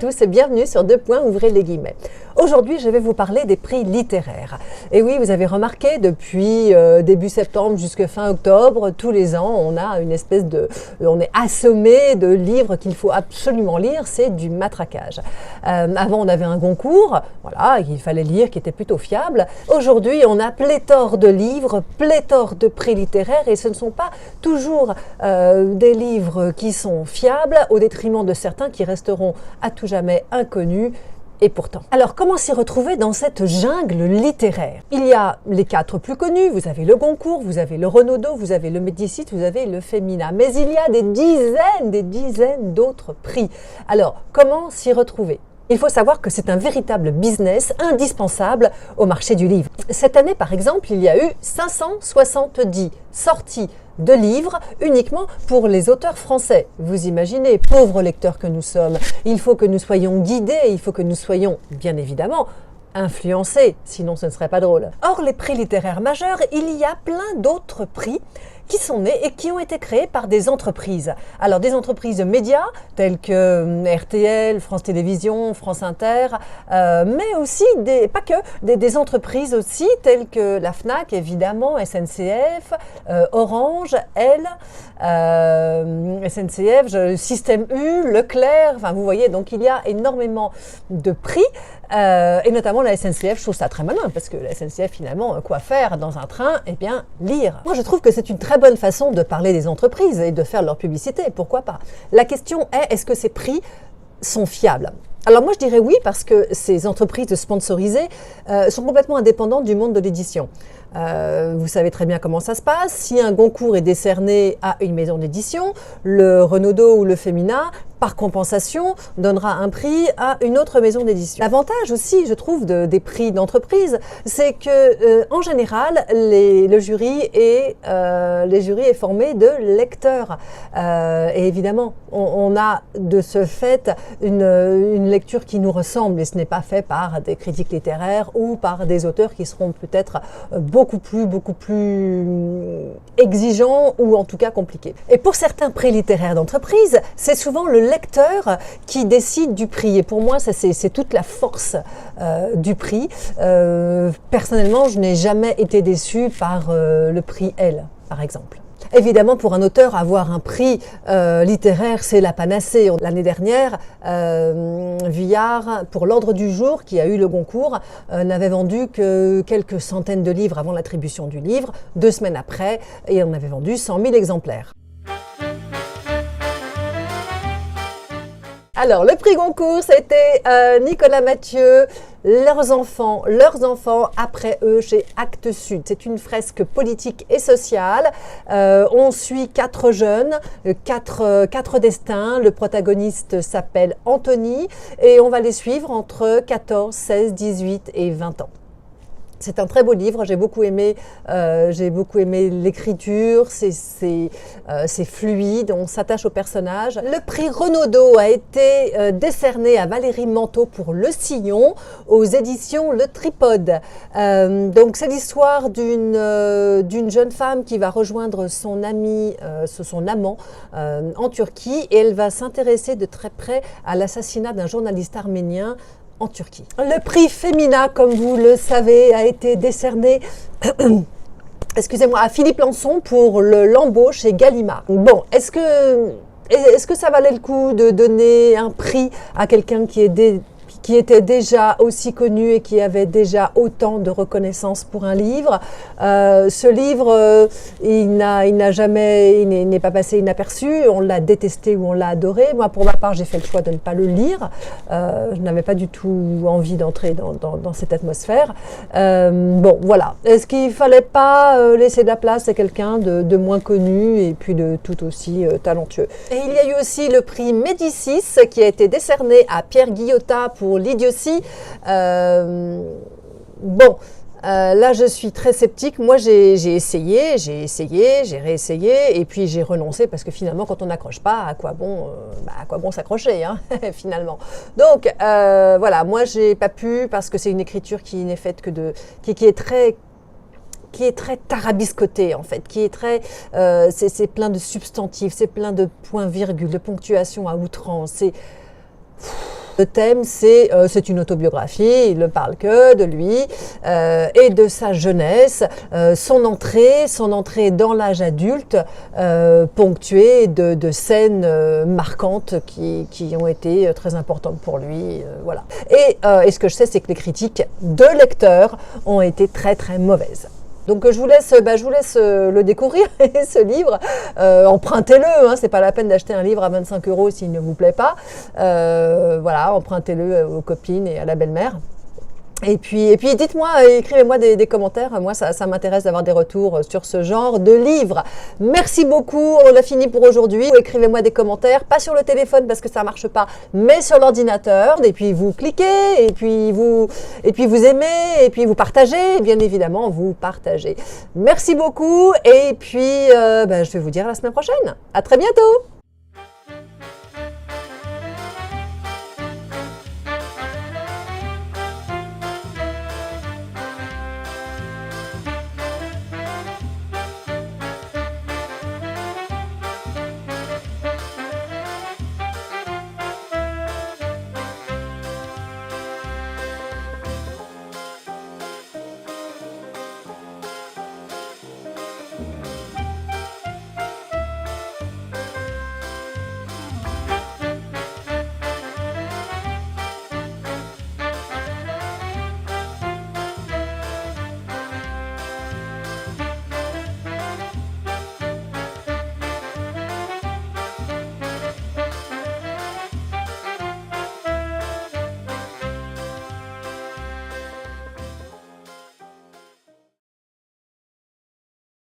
tous et bienvenue sur Deux Points, ouvrez les guillemets. Aujourd'hui, je vais vous parler des prix littéraires. Et oui, vous avez remarqué, depuis début septembre jusqu'à fin octobre, tous les ans, on a une espèce on est assommé de livres qu'il faut absolument lire, c'est du matraquage. Avant, on avait un Goncourt, voilà, qu'il fallait lire, qui était plutôt fiable. Aujourd'hui, on a pléthore de livres, pléthore de prix littéraires, et ce ne sont pas toujours des livres qui sont fiables, au détriment de certains qui resteront à tout jamais inconnus. Et pourtant. Alors, comment s'y retrouver dans cette jungle littéraire? Il y a les 4 plus connus, vous avez le Goncourt, vous avez le Renaudot, vous avez le Médicis, vous avez le Femina. Mais il y a des dizaines d'autres prix. Alors, comment s'y retrouver? Il faut savoir que c'est un véritable business indispensable au marché du livre. Cette année, par exemple, il y a eu 570 sorties de livres uniquement pour les auteurs français. Vous imaginez, pauvres lecteurs que nous sommes, il faut que nous soyons guidés, il faut que nous soyons, bien évidemment, influencés, sinon ce ne serait pas drôle. Or, les prix littéraires majeurs, il y a plein d'autres prix qui sont nés et qui ont été créés par des entreprises. Alors des entreprises de médias telles que RTL, France Télévisions, France Inter, mais aussi des entreprises aussi telles que la Fnac, évidemment, SNCF, Orange, SNCF, Système U, Leclerc, enfin vous voyez, donc il y a énormément de prix. Et notamment la SNCF, je trouve ça très malin parce que la SNCF finalement, quoi faire dans un train? Eh bien, lire. Moi je trouve que c'est une très bonne façon de parler des entreprises et de faire leur publicité, pourquoi pas. La question est-ce que ces prix sont fiables? Alors moi je dirais oui parce que ces entreprises sponsorisées sont complètement indépendantes du monde de l'édition. Vous savez très bien comment ça se passe. Si un Goncourt est décerné à une maison d'édition, le Renaudot ou le Femina, par compensation, donnera un prix à une autre maison d'édition. L'avantage aussi, je trouve, des prix d'entreprise, c'est que en général, le jury est formé de lecteurs. Et évidemment, on a de ce fait une lecture qui nous ressemble, et ce n'est pas fait par des critiques littéraires ou par des auteurs qui seront peut-être beaucoup plus exigeants ou en tout cas compliqués. Et pour certains prix littéraires d'entreprise, c'est souvent le lecteur qui décide du prix. Et pour moi, c'est toute la force du prix. Personnellement, je n'ai jamais été déçue par le prix L, par exemple. Évidemment, pour un auteur, avoir un prix littéraire, c'est la panacée. L'année dernière, Vuillard, pour l'Ordre du Jour, qui a eu le Goncourt, n'avait vendu que quelques centaines de livres avant l'attribution du livre. 2 semaines après, et on avait vendu 100 000 exemplaires. Alors, le prix Goncourt, c'était Nicolas Mathieu, leurs enfants après eux chez Actes Sud. C'est une fresque politique et sociale. On suit 4 jeunes, 4 destins. Le protagoniste s'appelle Anthony et on va les suivre entre 14, 16, 18 et 20 ans. C'est un très beau livre, j'ai beaucoup aimé l'écriture, c'est fluide, on s'attache au personnage. Le prix Renaudot a été décerné à Valérie Manteau pour Le Sillon aux éditions Le Tripode. Donc c'est l'histoire d'une jeune femme qui va rejoindre son amant en Turquie et elle va s'intéresser de très près à l'assassinat d'un journaliste arménien en Turquie. Le prix Femina, comme vous le savez, a été décerné à Philippe Lançon pour le Lambeau chez Gallimard. Bon, est-ce que ça valait le coup de donner un prix à quelqu'un qui était déjà aussi connu et qui avait déjà autant de reconnaissance pour un livre? Ce livre, il n'est pas passé inaperçu, on l'a détesté ou on l'a adoré. Moi, pour ma part, j'ai fait le choix de ne pas le lire. Je n'avais pas du tout envie d'entrer dans cette atmosphère. Bon, voilà. Est-ce qu'il ne fallait pas laisser de la place à quelqu'un de moins connu et puis de tout aussi talentueux? Et il y a eu aussi le prix Médicis qui a été décerné à Pierre Guillotat pour L'Idiotie. Là je suis très sceptique. Moi j'ai essayé, j'ai réessayé et puis j'ai renoncé parce que finalement quand on n'accroche pas, à quoi bon s'accrocher finalement. Donc voilà, moi j'ai pas pu parce que c'est une écriture qui n'est faite que qui est très tarabiscoté en fait, qui est très, c'est plein de substantifs, c'est plein de points-virgules, de ponctuation à outrance, Le thème, c'est une autobiographie, il ne parle que de lui et de sa jeunesse, son entrée dans l'âge adulte, ponctuée de scènes marquantes qui ont été très importantes pour lui. Voilà. Et ce que je sais, c'est que les critiques de lecteurs ont été très très mauvaises. Donc je vous laisse le découvrir, ce livre. Empruntez-le, hein, c'est pas la peine d'acheter un livre à 25 € s'il ne vous plaît pas. Voilà, empruntez-le aux copines et à la belle-mère. Et puis dites-moi, écrivez-moi des commentaires. Moi, ça m'intéresse d'avoir des retours sur ce genre de livre. Merci beaucoup. On a fini pour aujourd'hui. Écrivez-moi des commentaires, pas sur le téléphone parce que ça marche pas, mais sur l'ordinateur. Et puis vous cliquez, et puis vous aimez, et puis vous partagez. Bien évidemment, vous partagez. Merci beaucoup. Et puis, je vais vous dire à la semaine prochaine. À très bientôt.